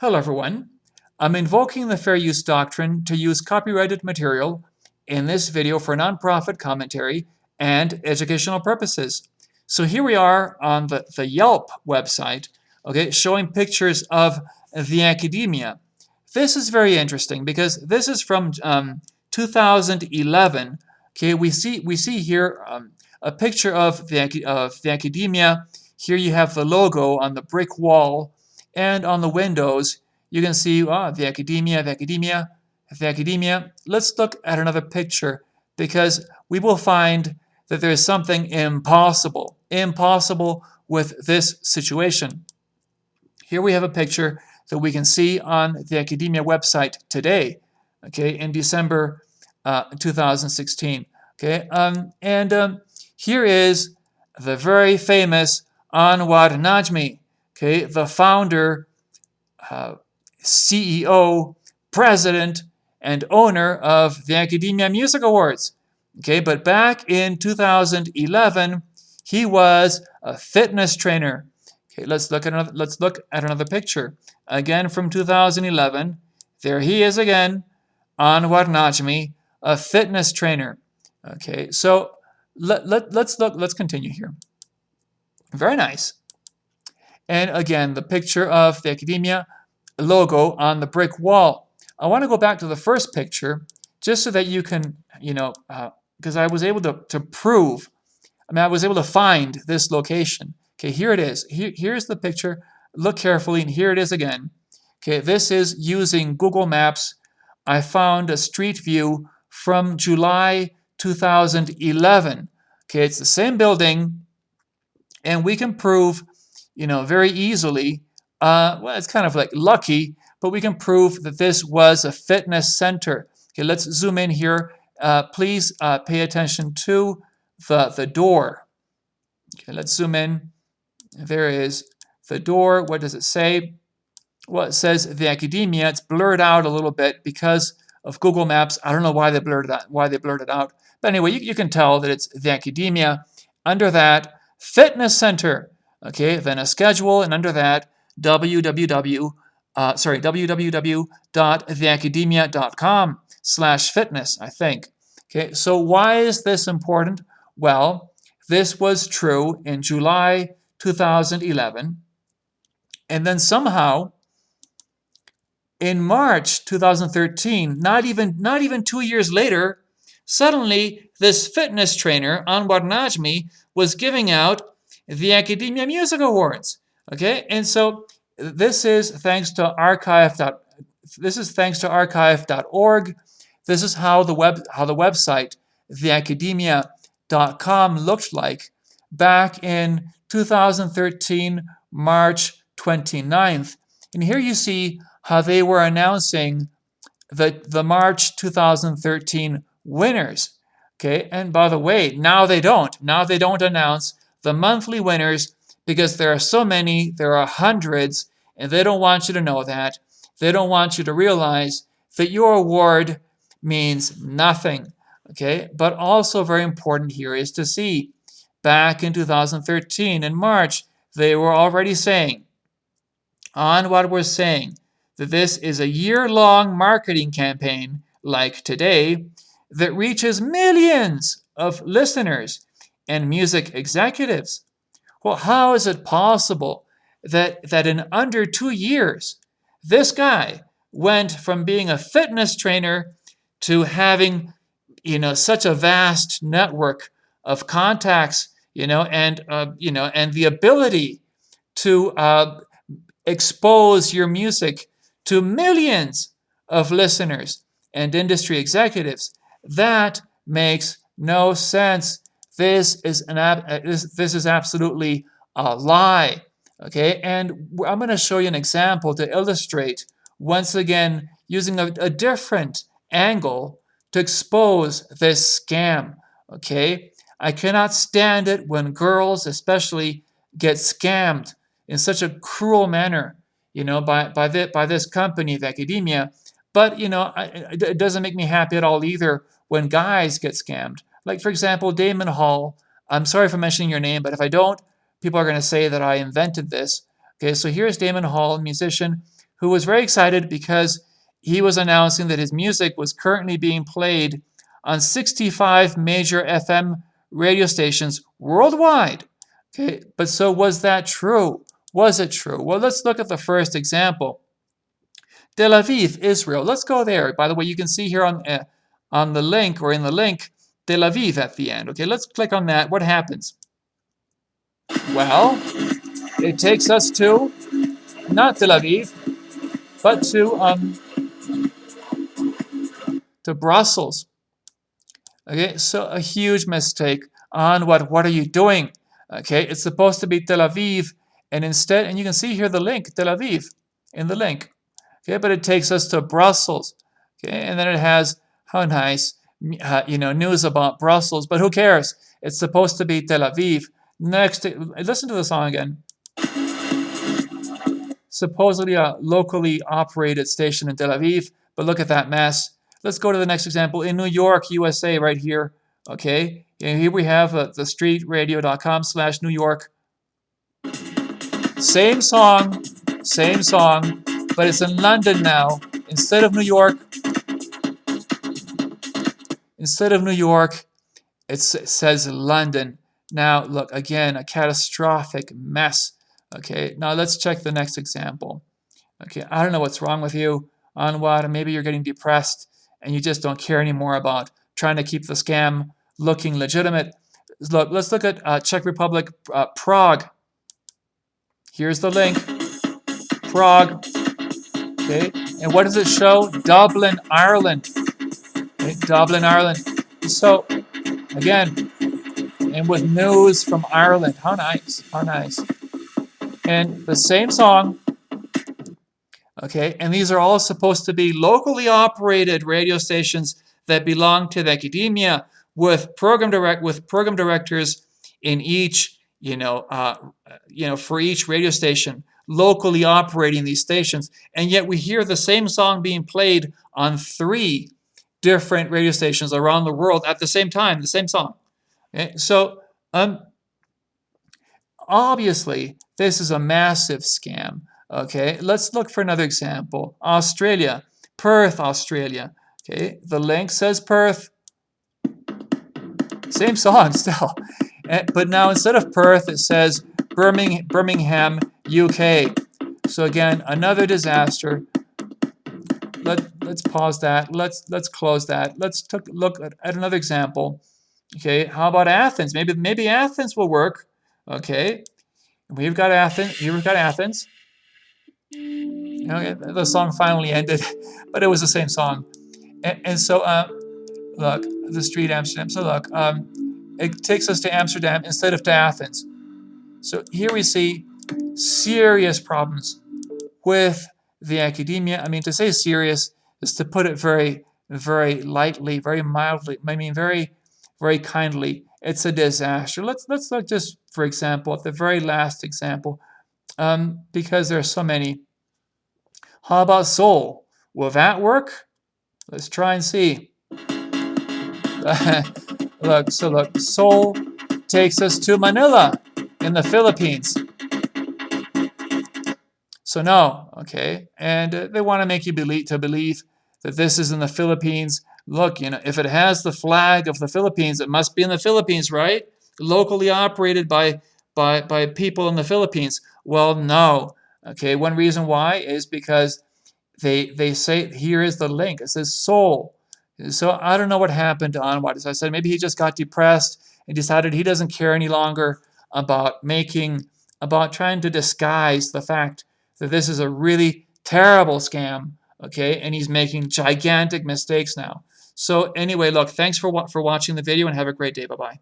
Hello everyone. I'm invoking the fair use doctrine to use copyrighted material in this video for nonprofit commentary and educational purposes. So here we are on the Yelp website, okay, showing pictures of the Akademia. This is very interesting because this is from 2011. Okay, we see here a picture of the Akademia. Here you have the logo on the brick wall, and on the windows you can see the Akademia, the Akademia, the Akademia. Let's look at another picture because we will find that there is something impossible with this situation. Here we have a picture that we can see on the Akademia website today, okay, in December 2016. Okay, here is the very famous Anwar Najmi, okay, the founder, CEO, president, and owner of the Akademia Music Awards. Okay, but back in 2011, he was a fitness trainer. Okay, let's look at another picture. Again from 2011. There he is again, Anwar Najmi, a fitness trainer. Okay, so let's continue here. Very nice. And again, the picture of the Akademia logo on the brick wall. I want to go back to the first picture just so that you can, because I was able to prove, I was able to find this location. Okay, here it is. Here's the picture. Look carefully, and here it is again. Okay, this is using Google Maps. I found a street view from July 2011. Okay, it's the same building, and we can prove, very easily. Well, it's kind of like lucky, but we can prove that this was a fitness center. Okay, let's zoom in here. Please pay attention to the door. Okay, let's zoom in. There is the door. What does it say? Well, it says the Akademia. It's blurred out a little bit because of Google Maps. I don't know why they blurred it out. But anyway, you can tell that it's the Akademia. Under that, fitness center. Okay, then a schedule, and under that, www.theakademia.com/fitness, I think. Okay, so why is this important? Well, this was true in July 2011, and then somehow in March 2013, not even 2 years later, suddenly this fitness trainer, Anwar Najmi, was giving out the Akademia Music Awards. Okay, and so this is thanks to archive.org. This is how the website theakademia.com looked like back in 2013, March 29th. And here you see how they were announcing the March 2013 winners. Okay, and by the way, now they don't announce the monthly winners because there are so many, there are hundreds, and they don't want you to know that. They don't want you to realize that your award means nothing. Okay, but also very important here is to see back in 2013 in March, they were already saying, Anwar was saying, that this is a year-long marketing campaign like today that reaches millions of listeners and music executives. Well, how is it possible that in under 2 years, this guy went from being a fitness trainer to having, such a vast network of contacts, and the ability to expose your music to millions of listeners and industry executives? That makes no sense. This is absolutely a lie. Okay, and I'm going to show you an example to illustrate, once again, using a different angle to expose this scam. Okay, I cannot stand it when girls, especially, get scammed in such a cruel manner, by this company, the Akademia. But it doesn't make me happy at all either when guys get scammed. Like, for example, Damon Hall. I'm sorry for mentioning your name, but if I don't, people are going to say that I invented this. Okay, so here's Damon Hall, a musician who was very excited because he was announcing that his music was currently being played on 65 major FM radio stations worldwide. Okay, but so was that true? Was it true? Well, let's look at the first example. Tel Aviv, Israel. Let's go there. By the way, you can see here on the link, or in the link, Tel Aviv at the end. Okay, let's click on that. What happens? Well, it takes us to not Tel Aviv, but to Brussels. Okay, so a huge mistake on what are you doing? Okay, it's supposed to be Tel Aviv, and instead, and you can see here the link, Tel Aviv, in the link. Okay, but it takes us to Brussels. Okay, and then it has, how nice, news about Brussels, but who cares? It's supposed to be Tel Aviv. Next, listen to the song again. Supposedly a locally operated station in Tel Aviv, but look at that mess. Let's go to the next example in New York, USA, right here. Okay, and here we have the streetradio.com/New York. Same song, but it's in London now. Instead of New York, it says London. Now, look, again, a catastrophic mess. Okay, now let's check the next example. Okay, I don't know what's wrong with you, Anwar. Maybe you're getting depressed and you just don't care anymore about trying to keep the scam looking legitimate. Look, let's look at Czech Republic, Prague. Here's the link, Prague. Okay, and what does it show? Dublin, Ireland. Okay, Dublin, Ireland. So, again, and with news from Ireland. How nice, how nice. And the same song, okay, and these are all supposed to be locally operated radio stations that belong to the Akademia with program directors in each, for each radio station, locally operating these stations. And yet we hear the same song being played on 3 different radio stations around the world at the same time, the same song. Okay? So, obviously, this is a massive scam. Okay, let's look for another example. Australia, Perth, Australia. Okay, the link says Perth. Same song still. But now instead of Perth, it says Birmingham, UK. So again, another disaster. Let's pause that. Let's close that. Let's look at another example. Okay, how about Athens? Maybe Athens will work. Okay, we've got Athens. Here we've got Athens. Okay, the song finally ended, but it was the same song. And so, look, the street Amsterdam. So look, it takes us to Amsterdam instead of to Athens. So here we see serious problems with the Akademia. I mean, to say serious is to put it very, very lightly, very mildly. I mean, very, very kindly. It's a disaster. Let's look just, for example, at the very last example, because there are so many. How about Seoul? Will that work? Let's try and see. Look, Seoul takes us to Manila in the Philippines. So no, okay, and they want to make you believe that this is in the Philippines. Look, if it has the flag of the Philippines, it must be in the Philippines, right? Locally operated by people in the Philippines. Well, no. Okay, one reason why is because they say, here is the link. It says Seoul. So I don't know what happened to Anwar. As I said, maybe he just got depressed and decided he doesn't care any longer about trying to disguise the fact that this is a really terrible scam. Okay, and he's making gigantic mistakes now. So anyway, look, thanks for watching the video and have a great day. Bye-bye.